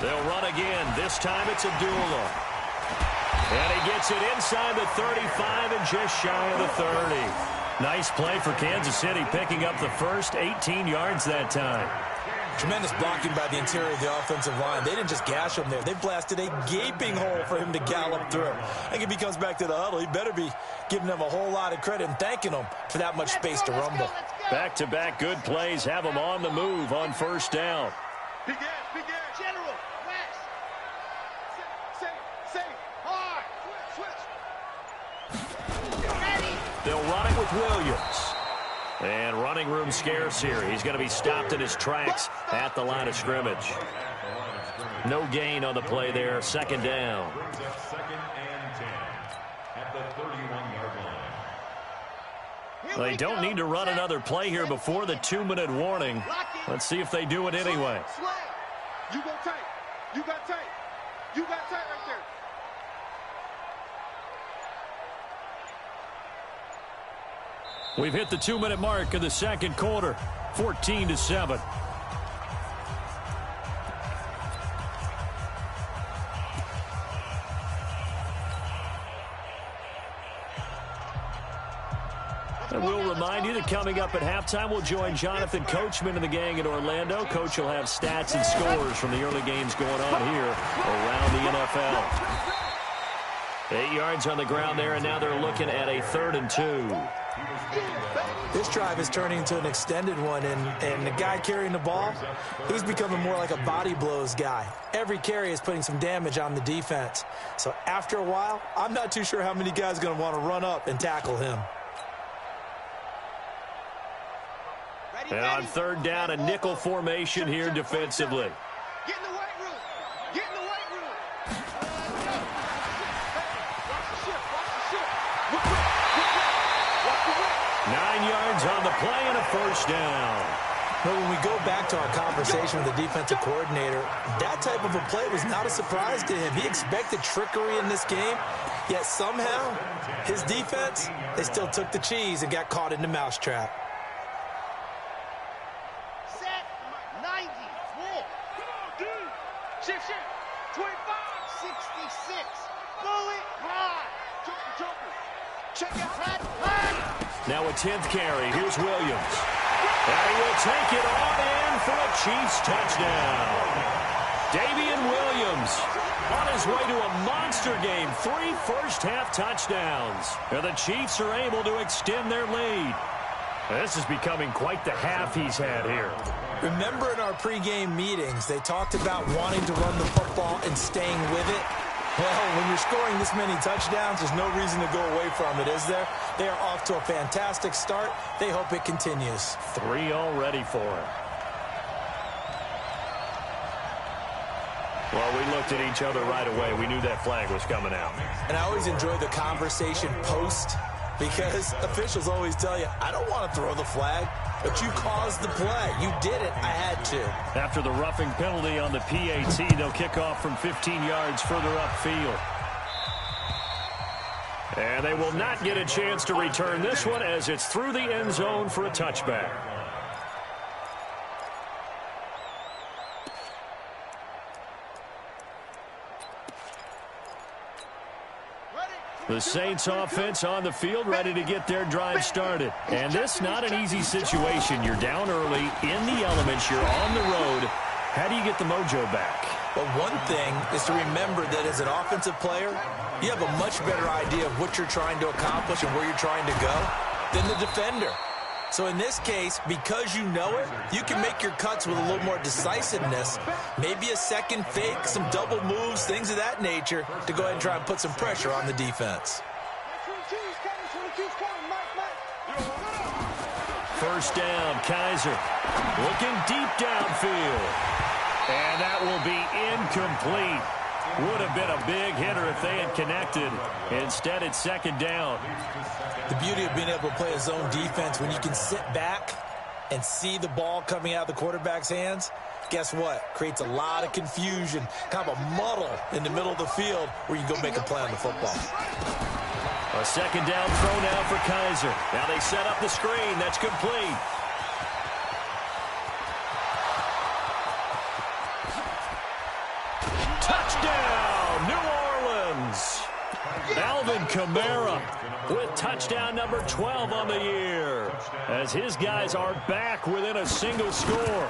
They'll run again. This time it's Abdullah. And he gets it inside the 35 and just shy of the 30. Nice play for Kansas City, picking up the first 18 yards that time. Tremendous blocking by the interior of the offensive line. They didn't just gash him there. They blasted a gaping hole for him to gallop through. I think if he comes back to the huddle, he better be giving them a whole lot of credit and thanking them for that much space to rumble. Back-to-back good plays have them on the move on first down. General, West. Say, hard. Switch. Ready. They'll run it with Williams. And running room scarce here. He's going to be stopped in his tracks at the line of scrimmage. No gain on the play there. Second down. They don't need to run another play here before the 2-minute warning. Let's see if they do it anyway. You go tight. You got tight. You got tight right there. We've hit the 2-minute mark of the second quarter. 14-7. And we'll remind you that coming up at halftime, we'll join Jonathan Coachman and the gang in Orlando. Coach will have stats and scores from the early games going on here around the NFL. 8 yards on the ground there, and now they're looking at a 3rd and 2. This drive is turning into an extended one, and the guy carrying the ball, he's becoming more like a body blows guy. Every carry is putting some damage on the defense. So after a while, I'm not too sure how many guys are going to want to run up and tackle him. And on 3rd down, a nickel formation here defensively. Get in the weight room. Get in the weight room. Watch the whip. 9 yards on the play and a first down. But when we go back to our conversation with the defensive coordinator, that type of a play was not a surprise to him. He expected trickery in this game, yet somehow his defense, they still took the cheese and got caught in the mousetrap. Set 90. Roll. Shift. 25. 66. Bullet. Ride. Joker. Check it. Flat. Now a 10th carry. Here's Williams. And he will take it on in for a Chiefs touchdown. Davian Williams on his way to a monster game. 3 first-half touchdowns. And the Chiefs are able to extend their lead. This is becoming quite the half he's had here. Remember in our pregame meetings, they talked about wanting to run the football and staying with it? Well, when you're scoring this many touchdowns, there's no reason to go away from it, is there? They are off to a fantastic start. They hope it continues. 3 already for him. Well, we looked at each other right away. We knew that flag was coming out. And I always enjoy the conversation post, because officials always tell you, I don't want to throw the flag, but you caused the play. You did it. I had to. After the roughing penalty on the PAT, they'll kick off from 15 yards further upfield. And they will not get a chance to return this one as it's through the end zone for a touchback. The Saints offense on the field, ready to get their drive started. And this not an easy situation. You're down early, in the elements, you're on the road. How do you get the mojo back? Well, one thing is to remember that as an offensive player, you have a much better idea of what you're trying to accomplish and where you're trying to go than the defender. So in this case, because you know it, you can make your cuts with a little more decisiveness, maybe a second fake, some double moves, things of that nature, to go ahead and try and put some pressure on the defense. First down, Kaiser looking deep downfield. And that will be incomplete. Would have been a big hitter if they had connected. Instead, it's second down. The beauty of being able to play a zone defense, when you can sit back and see the ball coming out of the quarterback's hands, guess what? Creates a lot of confusion, kind of a muddle in the middle of the field where you can go make a play on the football. A second down throw now for Kaiser. Now they set up the screen. That's complete. Alvin Kamara with touchdown number 12 on the year, as his guys are back within a single score.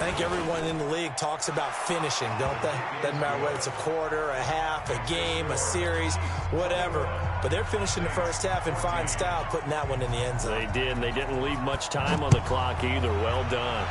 I think everyone in the league talks about finishing, don't they? Doesn't matter whether it's a quarter, a half, a game, a series, whatever. But they're finishing the first half in fine style, putting that one in the end zone. They did, and they didn't leave much time on the clock either. Well done.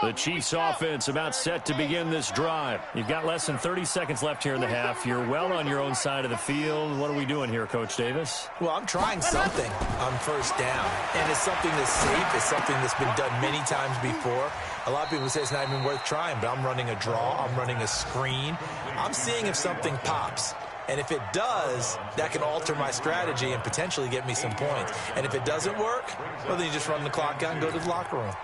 The Chiefs offense about set to begin this drive. You've got less than 30 seconds left here in the half. You're well on your own side of the field. What are we doing here, Coach Davis? Well, I'm trying something on first down, and it's something that's safe. It's something that's been done many times before. A lot of people say it's not even worth trying, but I'm running a draw. I'm running a screen. I'm seeing if something pops. And if it does, that can alter my strategy and potentially get me some points. And if it doesn't work, well, then you just run the clock out and go to the locker room.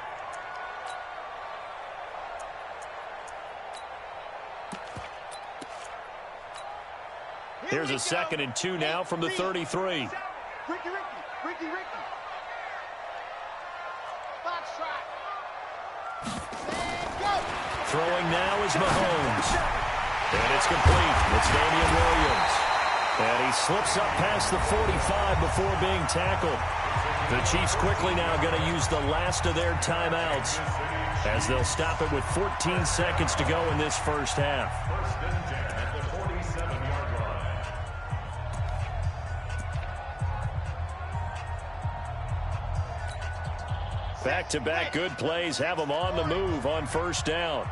Here's a 2nd and 2 now from the 33. Ricky. Box shot. And go. Throwing now is Mahomes. And it's complete. It's Damian Williams. And he slips up past the 45 before being tackled. The Chiefs quickly now going to use the last of their timeouts, as they'll stop it with 14 seconds to go in this first half. Back-to-back good plays have them on the move on first down.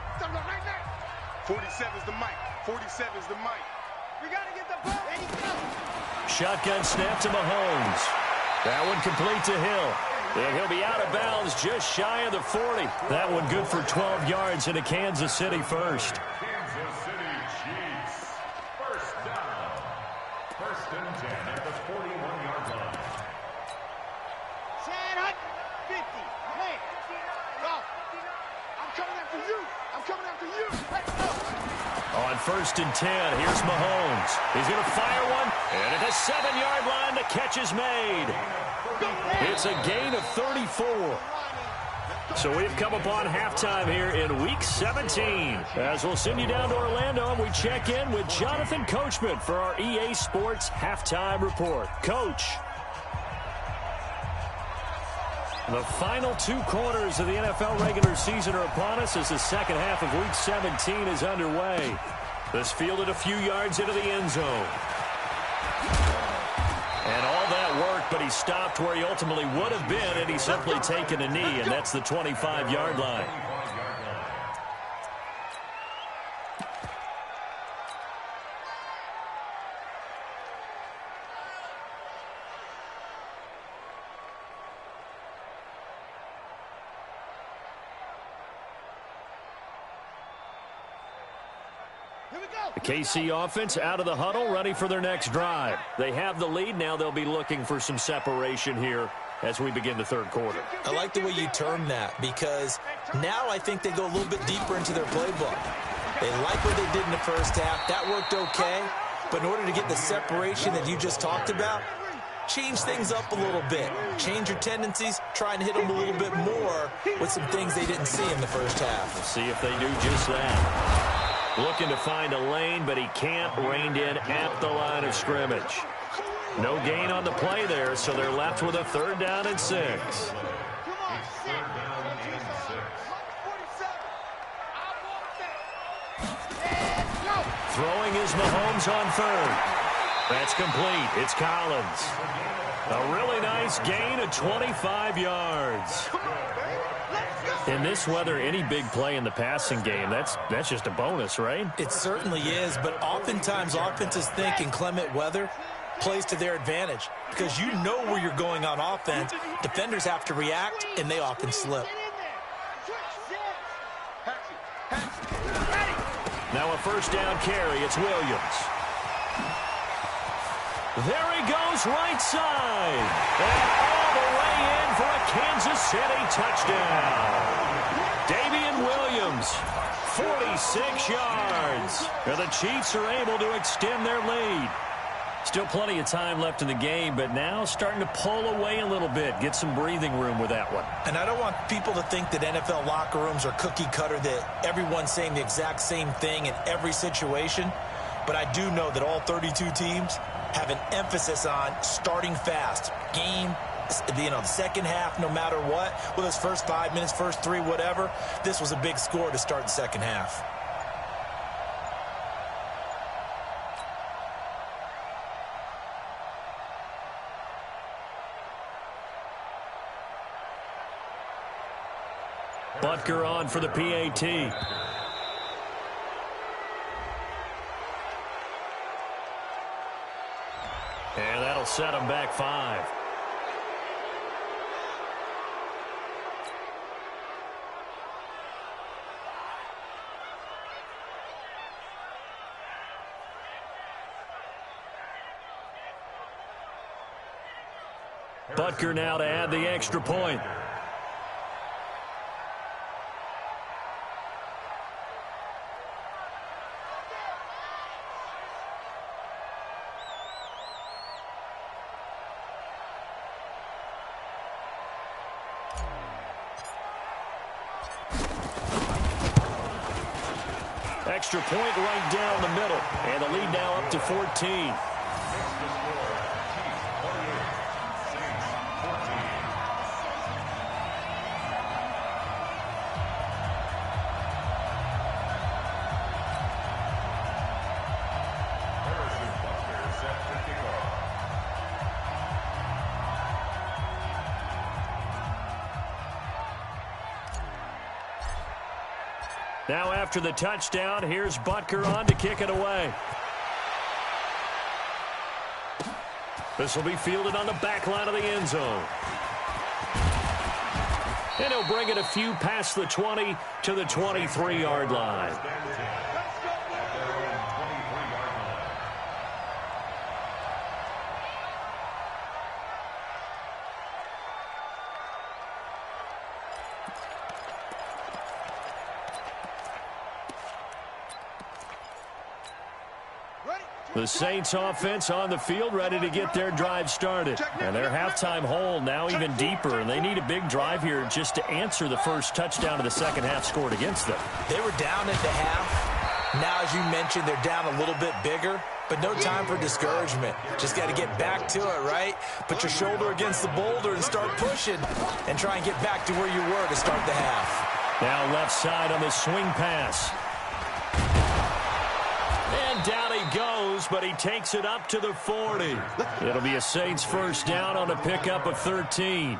47's the mic. 47's the mic. We got to get the ball. Ready, go. Shotgun snap to Mahomes. That one complete to Hill. And he'll be out of bounds just shy of the 40. That one good for 12 yards into Kansas City first. Kansas City Chiefs. First down. First and 10 at the 41-yard line. 50. Man. Go. I'm coming after you. I'm coming after you. Let's go. On first and 10, here's Mahomes. He's going to fire one, and at the 7-yard line, the catch is made. It's a gain of 34. So we've come upon halftime here in Week 17. As we'll send you down to Orlando, and we check in with Jonathan Coachman for our EA Sports Halftime Report. Coach. The final 2 quarters of the NFL regular season are upon us as the second half of Week 17 is underway. This fielded a few yards into the end zone. And all that worked, but he stopped where he ultimately would have been, and he's simply taken a knee, and that's the 25-yard line. The KC offense out of the huddle, ready for their next drive. They have the lead. Now they'll be looking for some separation here as we begin the third quarter. I like the way you term that, because now I think they go a little bit deeper into their playbook. They like what they did in the first half. That worked okay. But in order to get the separation that you just talked about, change things up a little bit. Change your tendencies, try and hit them a little bit more with some things they didn't see in the first half. We'll see if they do just that. Looking to find a lane, but he can't. Reined in at the line of scrimmage. No gain on the play there, so they're left with a 3rd down and 6. Throwing is Mahomes on 3rd. That's complete. It's Collins. A really nice gain of 25 yards. In this weather, any big play in the passing game, that's just a bonus, right? It certainly is, but oftentimes offenses think in clement weather plays to their advantage, because you know where you're going on offense. Defenders have to react, and they often slip. Now a first down carry. It's Williams. There he goes, right side. And all the way in for a Kansas City touchdown. Damian Williams, 46 yards. And the Chiefs are able to extend their lead. Still plenty of time left in the game, but now starting to pull away a little bit. Get some breathing room with that one. And I don't want people to think that NFL locker rooms are cookie cutter, that everyone's saying the exact same thing in every situation. But I do know that all 32 teams have an emphasis on starting fast. Game, the second half, no matter what, whether it's first 5 minutes, first 3, whatever, this was a big score to start the second half. Butker on for the PAT. And that'll set him back 5. Butker now to add the extra point. Extra point right down the middle. And the lead now up to 14. Now after the touchdown, here's Butker on to kick it away. This will be fielded on the back line of the end zone. And he'll bring it a few past the 20 to the 23-yard line. The Saints offense on the field, ready to get their drive started. And their halftime hole now even deeper, and they need a big drive here just to answer the first touchdown of the second half scored against them. They were down at the half. Now, as you mentioned, they're down a little bit bigger, but no time for discouragement. Just got to get back to it, right? Put your shoulder against the boulder and start pushing and try and get back to where you were to start the half. Now left side on the swing pass. Down he goes, but he takes it up to the 40. It'll be a Saints first down on a pickup of 13.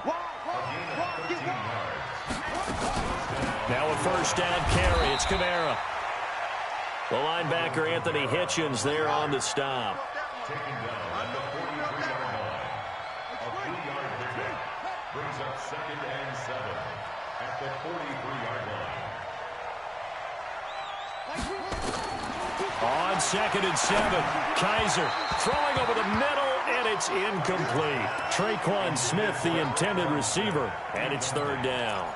Now a first down carry. It's Kamara. The linebacker, Anthony Hitchens, there on the stop. Taken down at the 43-yard line. A 3-yard pickup brings up 2nd and 7 at the 43-yard line. On 2nd and 7, Kaiser throwing over the middle, and it's incomplete. Traquan Smith, the intended receiver, and it's 3rd down.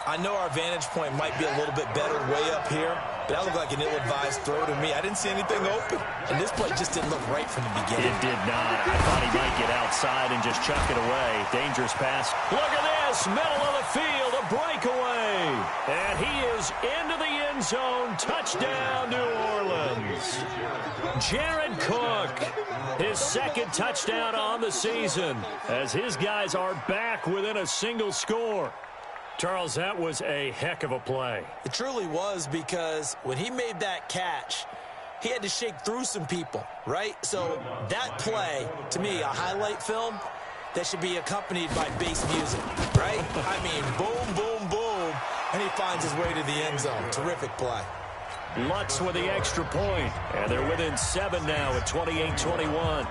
I know our vantage point might be a little bit better way up here, but that looked like an ill-advised throw to me. I didn't see anything open, and this play just didn't look right from the beginning. It did not. I thought he might get outside and just chuck it away. Dangerous pass. Look at this, middle of the field, a breakaway. And he is into the end zone. Touchdown, New Orleans. Jared Cook, his 2nd touchdown on the season, as his guys are back within a single score. Charles, that was a heck of a play. It truly was, because when he made that catch, he had to shake through some people, right? So that play, to me, a highlight film that should be accompanied by bass music, right? I mean, boom, boom, boom, and he finds his way to the end zone. Terrific play. Lutz with the extra point, and they're within 7 now at 28-21.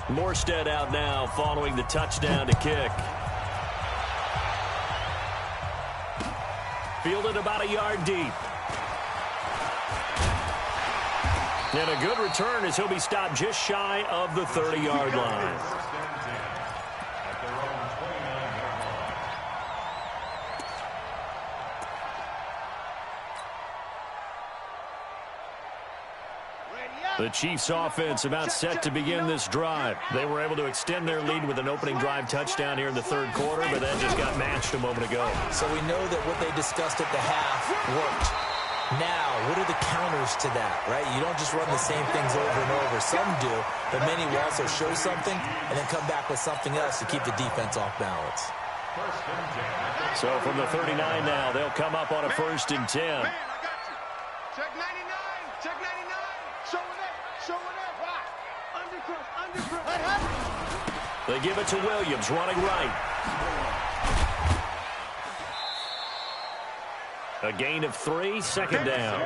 Morstead out now following the touchdown to kick. Fielded about a yard deep. And a good return as he'll be stopped just shy of the 30-yard line. The Chiefs offense about set to begin this drive. They were able to extend their lead with an opening drive touchdown here in the third quarter, but that just got matched a moment ago. So we know that what they discussed at the half worked. Now, what are the counters to that, right? You don't just run the same things over and over. Some do, but many will also show something and then come back with something else to keep the defense off balance. So from the 39 now, they'll come up on a 1st and 10. Man, I got you. Check 99. Check 99. Show it up. Show it up. Right. Undercross. They give it to Williams, running right. A gain of 3, 2nd down.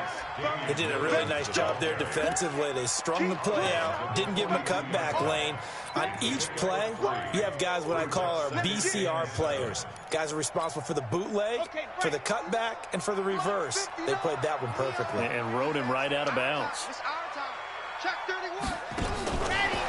They did a really nice job there defensively. They strung the play out, didn't give them a cutback lane. On each play, you have guys what I call our BCR players. Guys are responsible for the bootleg, for the cutback, and for the reverse. They played that one perfectly. And rode him right out of bounds. It's our time. Check 31. Ready.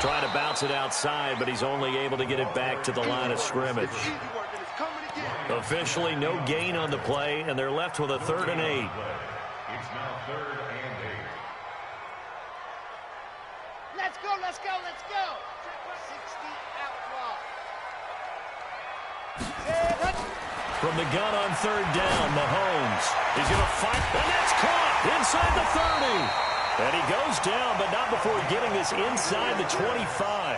Trying to bounce it outside, but he's only able to get it back to the line of scrimmage. Easy work, and it's coming again. Officially no gain on the play, and they're left with a 3rd and 8. It's now 3rd and 8. Let's go, let's go, let's go. 60 outlaw. From the gun on 3rd down, Mahomes. He's going to fight, and that's caught inside the 30. And he goes down, but not before getting this inside the 25.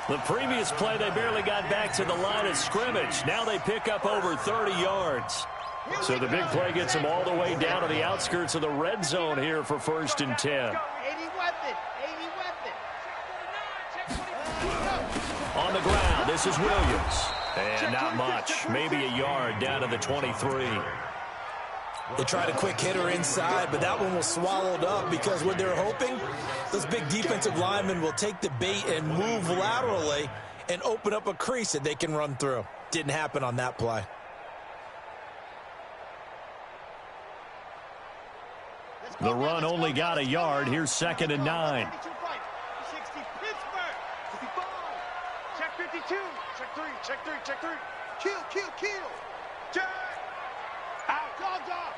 The previous play, they barely got back to the line of scrimmage. Now they pick up over 30 yards. So the big play gets them all the way down to the outskirts of the red zone here for 1st and 10. 80 weapon, 80 weapon. On the ground, this is Williams. And not much, maybe a yard down to the 23. They tried a quick hitter inside, but that one was swallowed up because what they're hoping, those big defensive linemen will take the bait and move laterally and open up a crease that they can run through. Didn't happen on that play. The run only got a yard. Here's 2nd and 9. 60 Pittsburgh. Check 52. Check 3. Check 3. Check 3. Kill, kill, kill. Check. Out. Dogs off.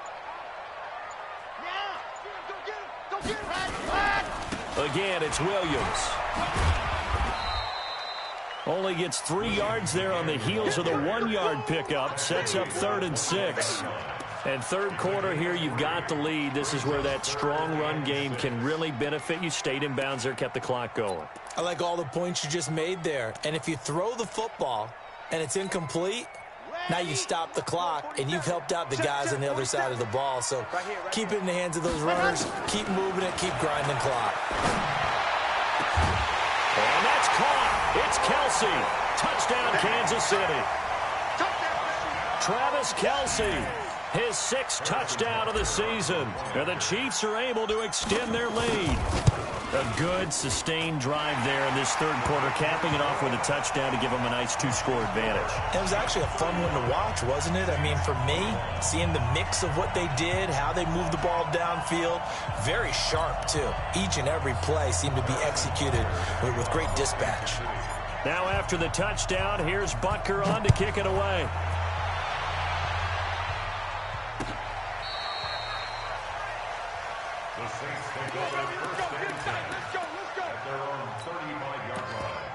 Now. Go get him. Go get him. Again, it's Williams. Only gets 3 yards there on the heels of the 1-yard pickup. Sets up 3rd and 6. And third quarter here, you've got the lead. This is where that strong run game can really benefit you. Stayed in bounds there, kept the clock going. I like all the points you just made there. And if you throw the football and it's incomplete, now you stop the clock, and you've helped out the guys on the other side of the ball. So keep it in the hands of those runners. Keep moving it. Keep grinding the clock. And that's caught. It's Kelsey. Touchdown, Kansas City. Travis Kelsey. His 6th touchdown of the season. And the Chiefs are able to extend their lead. A good, sustained drive there in this third quarter, capping it off with a touchdown to give them a nice 2-score advantage. It was actually a fun one to watch, wasn't it? I mean, for me, seeing the mix of what they did, how they moved the ball downfield, very sharp, too. Each and every play seemed to be executed with great dispatch. Now after the touchdown, here's Butker on to kick it away. The Saints take over 1st and 10 at their own 35-yard line.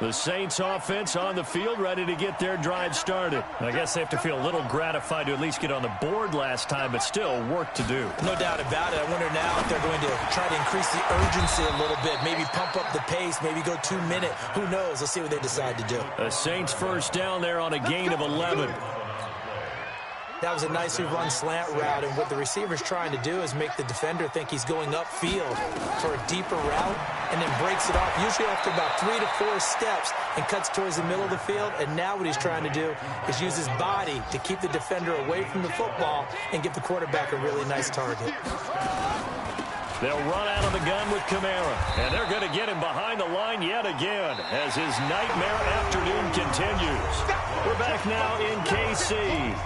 The Saints offense on the field, ready to get their drive started. I guess they have to feel a little gratified to at least get on the board last time, but still work to do. No doubt about it. I wonder now if they're going to try to increase the urgency a little bit, maybe pump up the pace, maybe go 2-minute. Who knows? Let's see what they decide to do. The Saints first down there on a gain of 11. That was a nicely run slant route, and what the receiver's trying to do is make the defender think he's going upfield for a deeper route, and then breaks it off, usually after about 3 to 4 steps, and cuts towards the middle of the field. And now what he's trying to do is use his body to keep the defender away from the football and give the quarterback a really nice target. They'll run out of the gun with Kamara, and they're going to get him behind the line yet again as his nightmare afternoon continues. We're back now in KC.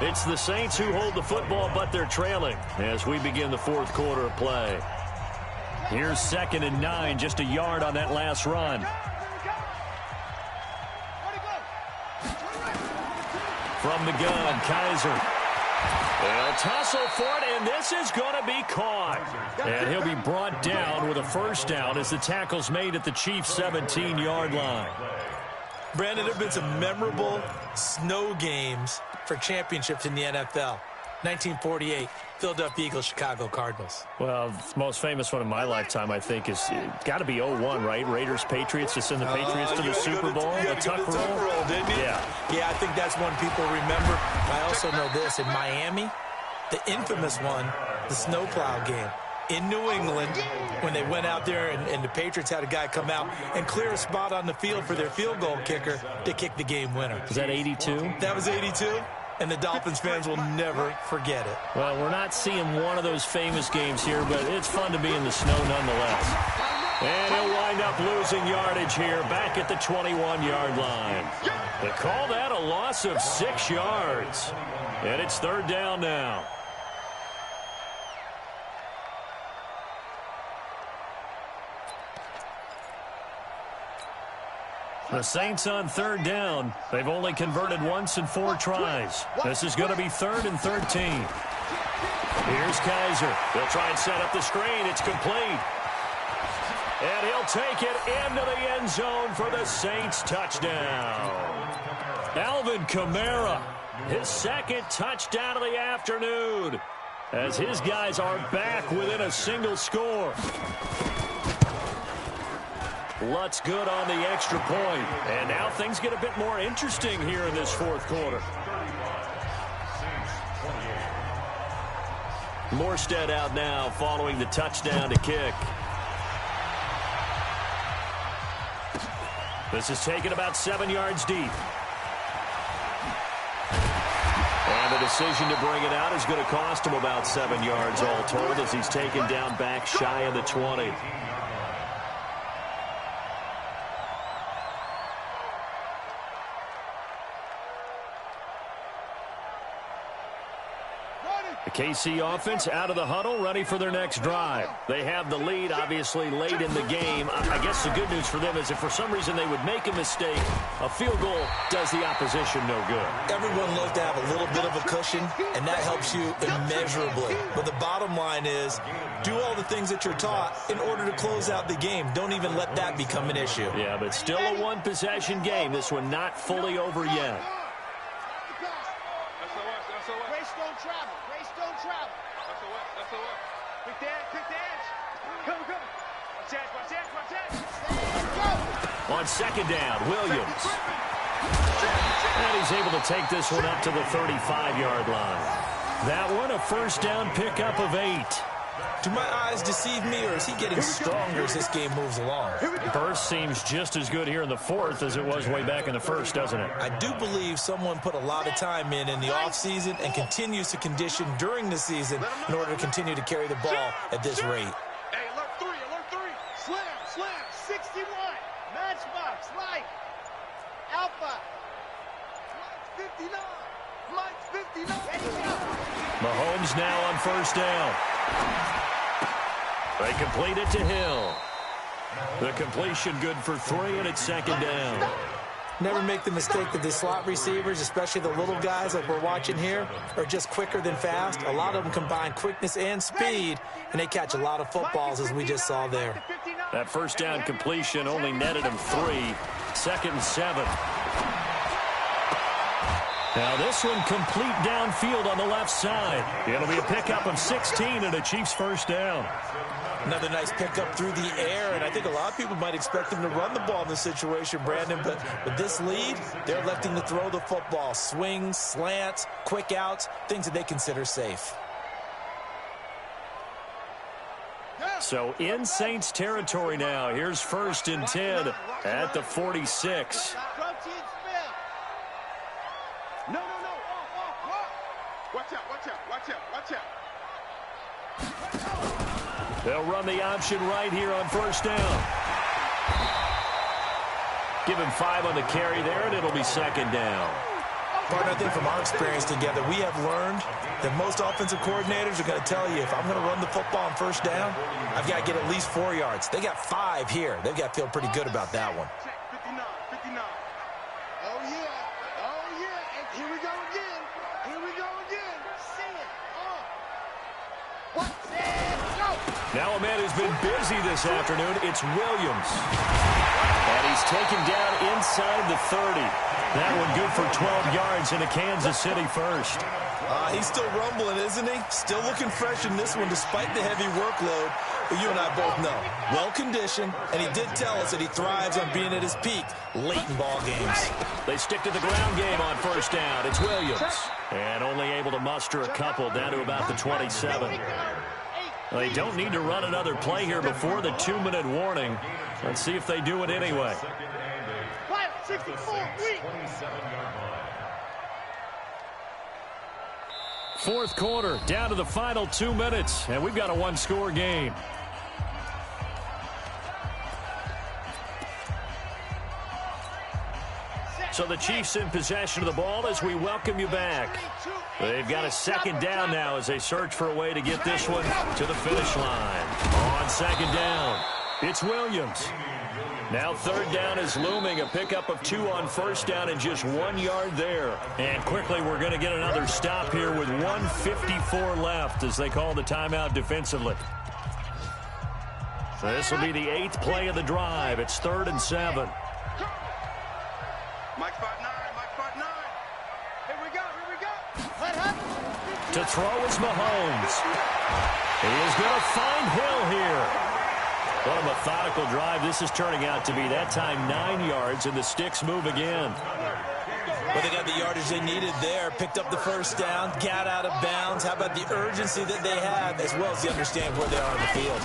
It's the Saints who hold the football, but they're trailing as we begin the fourth quarter of play. Here's 2nd and 9, just a yard on that last run. From the gun, Kaiser. They'll tussle for it, and this is going to be caught. And he'll be brought down with a first down as the tackle's made at the Chiefs' 17-yard line. Brandon, there have been some memorable snow games for championships in the NFL. 1948, Philadelphia Eagles, Chicago Cardinals. Well, the most famous one in my lifetime, I think, is got to be 0-1, right? Raiders, Patriots, to send the Patriots to the Super Bowl. The tuck roll, didn't you? Yeah, I think that's one people remember. I also know this. In Miami, the infamous one, the snowplow game. In New England, when they went out there and the Patriots had a guy come out and clear a spot on the field for their field goal kicker to kick the game winner. Was that 82? That was 82. And the Dolphins fans will never forget it. Well, we're not seeing one of those famous games here, but it's fun to be in the snow nonetheless. And he'll wind up losing yardage here back at the 21-yard line. They call that a loss of 6 yards. And it's third down now. The Saints on third down. They've only converted once in 4 tries. This is going to be 3rd and 13. Here's Kaiser. They'll try and set up the screen. It's complete. And he'll take it into the end zone for the Saints touchdown. Alvin Kamara, his 2nd touchdown of the afternoon, as his guys are back within a single score. Lutz good on the extra point. And now things get a bit more interesting here in this 4th quarter. Morstead out now following the touchdown to kick. This is taken about 7 yards deep. And the decision to bring it out is going to cost him about 7 yards all told as he's taken down back shy of the 20. The KC offense out of the huddle, ready for their next drive. They have the lead, obviously, late in the game. I guess the good news for them is if for some reason they would make a mistake, a field goal does the opposition no good. Everyone loves to have a little bit of a cushion, and that helps you immeasurably. But the bottom line is, do all the things that you're taught in order to close out the game. Don't even let that become an issue. Yeah, but still a one-possession game. This one not fully over yet. Grace don't travel. Grace don't travel. That's a what? Quick dance. Come. Watch that. On 2nd down, Williams. And he's able to take this one up to the 35-yard line. That one a first down pickup of 8. Do my eyes deceive me, or is he getting stronger as this game moves along? Burst seems just as good here in the 4th as it was way back in the 1st, doesn't it? I do believe someone put a lot of time in the offseason and continues to condition during the season in order to continue to carry the ball at this rate. Hey, alert 3. Slam, 61. Matchbox, light. Alpha. Lights 59. Mahomes now on first down. They complete it to Hill. The completion good for 3, and it's 2nd down. Never make the mistake that the slot receivers, especially the little guys like we're watching here, are just quicker than fast. A lot of them combine quickness and speed, and they catch a lot of footballs, as we just saw there. That first down completion only netted him 3. 2nd and 7. Now this one complete downfield on the left side. It'll be a pickup of 16 and a Chiefs first down. Another nice pickup through the air, and I think a lot of people might expect them to run the ball in this situation, Brandon, but with this lead, they're electing to throw the football. Swings, slants, quick outs, things that they consider safe. So in Saints territory now. Here's 1st and 10 at the 46. No. Watch out. They'll run the option right here on first down. Give him 5 on the carry there, and it'll be 2nd down. Partner, I think from our experience together, we have learned that most offensive coordinators are going to tell you, if I'm going to run the football on first down, I've got to get at least 4 yards. They got 5 here. They've got to feel pretty good about that one. 59. Oh, yeah. And here we go again. See it. Now a man who's been busy this afternoon, it's Williams. And he's taken down inside the 30. That one good for 12 yards into Kansas City first. He's still rumbling, isn't he? Still looking fresh in this one despite the heavy workload. But you and I both know, well-conditioned, and he did tell us that he thrives on being at his peak late in ball games. They stick to the ground game on first down. It's Williams. And only able to muster a couple down to about the 27. They don't need to run another play here before the 2-minute warning. Let's see if they do it anyway. 64, Fourth quarter, down to the final 2 minutes, and we've got a one-score game. So the Chiefs in possession of the ball as we welcome you back. They've got a second down now as they search for a way to get this one to the finish line. On second down, it's Williams. Now third down is looming, a pickup of 2 on first down and just 1 yard there. And quickly we're going to get another stop here with 1:54 left as they call the timeout defensively. So this will be the 8th play of the drive. It's 3rd and 7. Mike spot 9, Mike spot 9. Here we go. What happened? To throw is Mahomes. He is going to find Hill here. What a methodical drive this is turning out to be. That time 9 yards, and the sticks move again. But they got the yardage they needed there. Picked up the first down, got out of bounds. How about the urgency that they have, as well as the understand where they are on the field.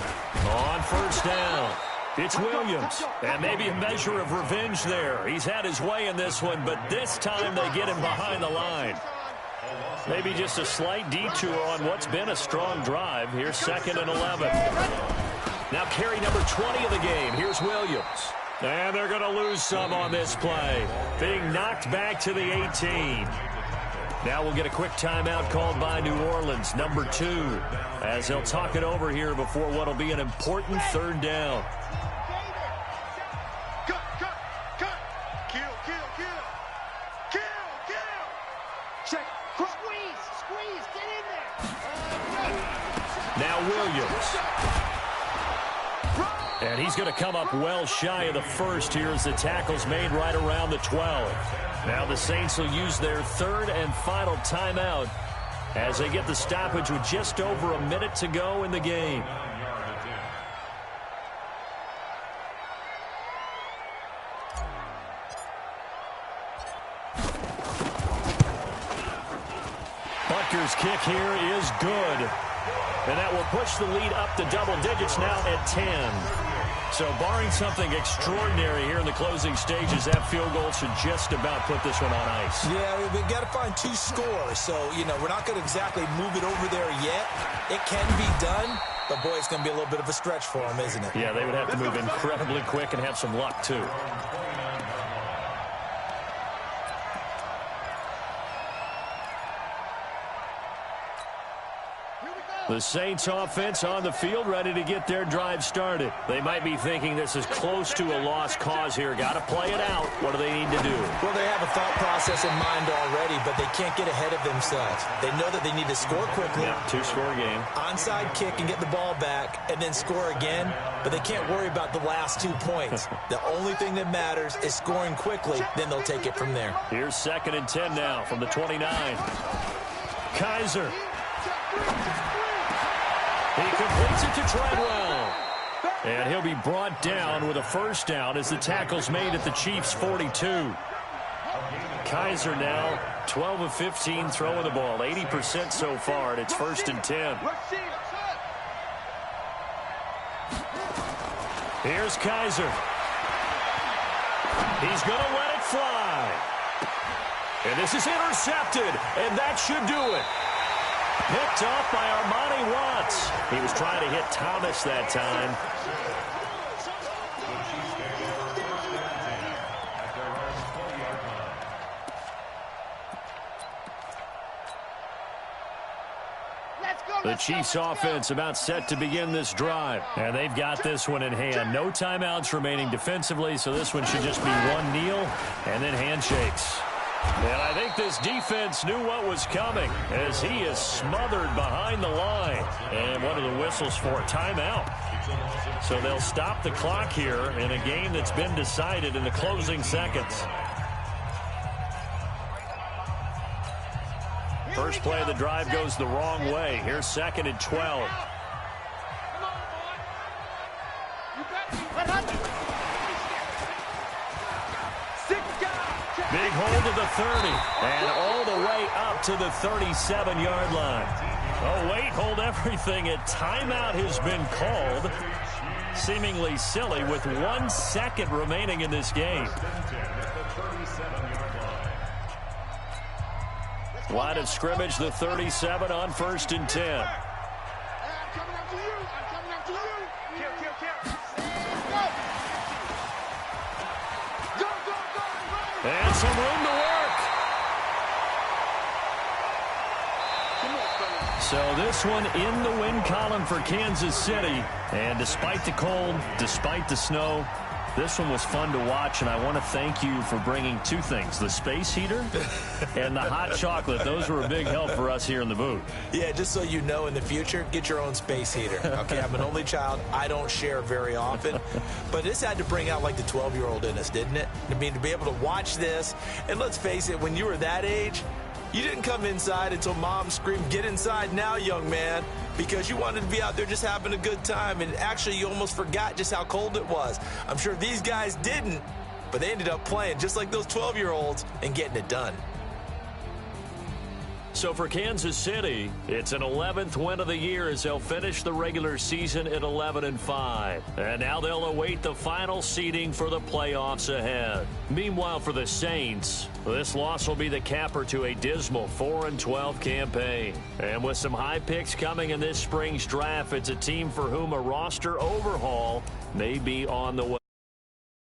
On first down, it's Williams. And maybe a measure of revenge there. He's had his way in this one, but this time they get him behind the line. Maybe just a slight detour on what's been a strong drive. Here's 2nd and 11. Now carry number 20 of the game. Here's Williams. And they're going to lose some on this play. Being knocked back to the 18. Now we'll get a quick timeout called by New Orleans, number 2, as they'll talk it over here before what will be an important 3rd down. Cut. Kill. Check. Squeeze. Get in there. Now Williams. And he's going to come up well shy of the first here as the tackle's made right around the 12. Now the Saints will use their 3rd and final timeout as they get the stoppage with just over a minute to go in the game. Butker's kick here is good. And that will push the lead up to double digits now at 10. So barring something extraordinary here in the closing stages, that field goal should just about put this one on ice. Yeah, we've got to find 2 scores. So, we're not going to exactly move it over there yet. It can be done, but, boy, it's going to be a little bit of a stretch for them, isn't it? Yeah, they would have to move incredibly quick and have some luck, too. The Saints offense on the field ready to get their drive started. They might be thinking this is close to a lost cause here. Got to play it out. What do they need to do? Well, they have a thought process in mind already, but they can't get ahead of themselves. They know that they need to score quickly. Yeah, 2-score game. Onside kick and get the ball back and then score again, but they can't worry about the last 2 points. The only thing that matters is scoring quickly, then they'll take it from there. Here's 2nd and 10 now from the 29. Kaiser. He completes it to Treadwell. And he'll be brought down with a first down as the tackle's made at the Chiefs' 42. Kaiser now 12 of 15 throwing the ball, 80% so far, and it's 1st and 10. Here's Kaiser. He's going to let it fly. And this is intercepted, and that should do it. Picked off by Armani Watts. He was trying to hit Thomas that time. The Chiefs offense about set to begin this drive. And they've got this one in hand. No timeouts remaining defensively, so this one should just be one kneel and then handshakes. And I think this defense knew what was coming as he is smothered behind the line. And one of the whistles for a timeout. So they'll stop the clock here in a game that's been decided in the closing seconds. First play of the drive goes the wrong way. Here's 2nd and 12. Big hold to the 30, and all the way up to the 37-yard line. Oh, wait, hold everything. A timeout has been called. Seemingly silly with 1 second remaining in this game. Line of scrimmage, the 37 on 1st and 10. And some room to work. So this one in the win column for Kansas City. And despite the cold, despite the snow, this one was fun to watch, and I want to thank you for bringing 2 things, the space heater and the hot chocolate. Those were a big help for us here in the booth. Yeah, just so you know, in the future, get your own space heater. Okay, I'm an only child. I don't share very often. But this had to bring out, like, the 12-year-old in us, didn't it? I mean, to be able to watch this, and let's face it, when you were that age, you didn't come inside until Mom screamed, "Get inside now, young man," because you wanted to be out there just having a good time, and actually you almost forgot just how cold it was. I'm sure these guys didn't, but they ended up playing just like those 12-year-olds and getting it done. So for Kansas City, it's an 11th win of the year as they'll finish the regular season at 11-5. And now they'll await the final seeding for the playoffs ahead. Meanwhile, for the Saints, this loss will be the capper to a dismal 4-12 campaign. And with some high picks coming in this spring's draft, it's a team for whom a roster overhaul may be on the way.